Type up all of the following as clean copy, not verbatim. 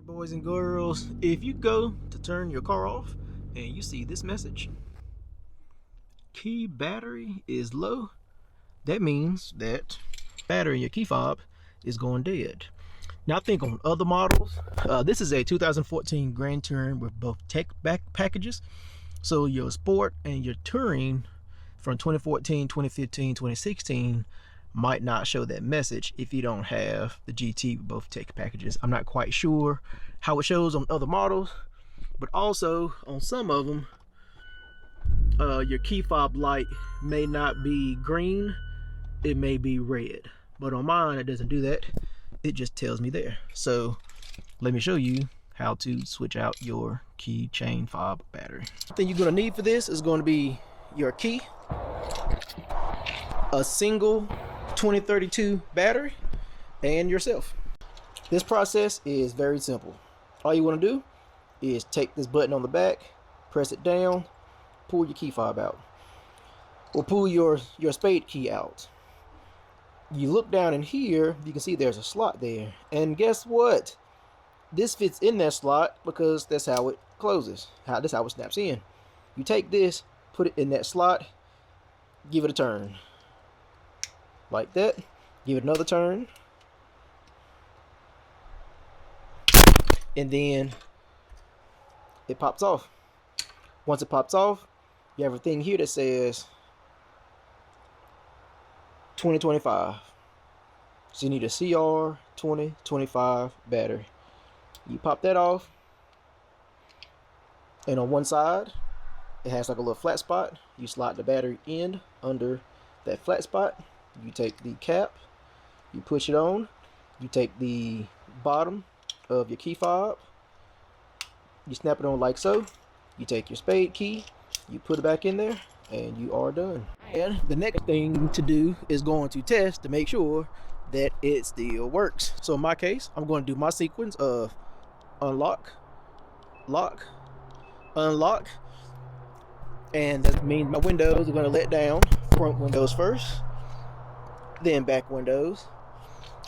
Alright, boys and girls, if you go to turn your car off and you see this message, key battery is low, that means that battery in your key fob is going dead. Now I think on other models, this is a 2014 Grand Touring with both tech back packages, so your sport and your touring from 2014, 2015, 2016 might not show that message if you don't have the GT with both tech packages. I'm not quite sure how it shows on other models, but also on some of them, your key fob light may not be green, it may be red. But on mine, it doesn't do that. It just tells me there. So let me show you how to switch out your key chain fob battery. The thing you're gonna need for this is going to be your key, a single 2032 battery, and yourself. This process is very simple. All you want to do is take this button on the back, press it down, pull your key fob out, or pull your spade key out. You look down in here, you can see there's a slot there, and guess what? This fits in that slot because that's how it closes. That's how it snaps in. You take this, put it in that slot, give it a turn like that, give it another turn, and then it pops off. Once it pops off, you have a thing here that says 2025. So you need a CR 2025 battery. You pop that off, and on one side it has like a little flat spot. You slide the battery in under that flat spot. You take the cap, you push it on, you take the bottom of your key fob, you snap it on like so, you take your spade key, you put it back in there, and you are done. And the next thing to do is going to test to make sure that it still works. So in my case, I'm going to do my sequence of unlock, lock, unlock, and that means my windows are going to let down. Front windows first, then back windows,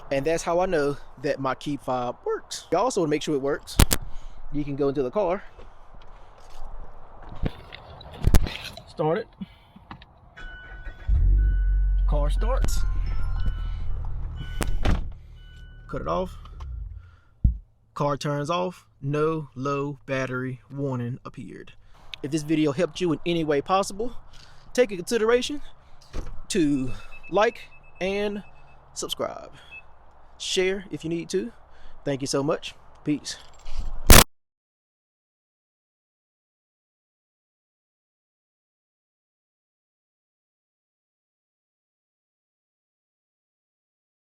and that's how I know that my key fob works. Also, to make sure it works, you can go into the car, start it, car starts, cut it off, car turns off, no low battery warning appeared. If this video helped you in any way possible, take into consideration to like and subscribe. Share if you need to. Thank you so much. Peace.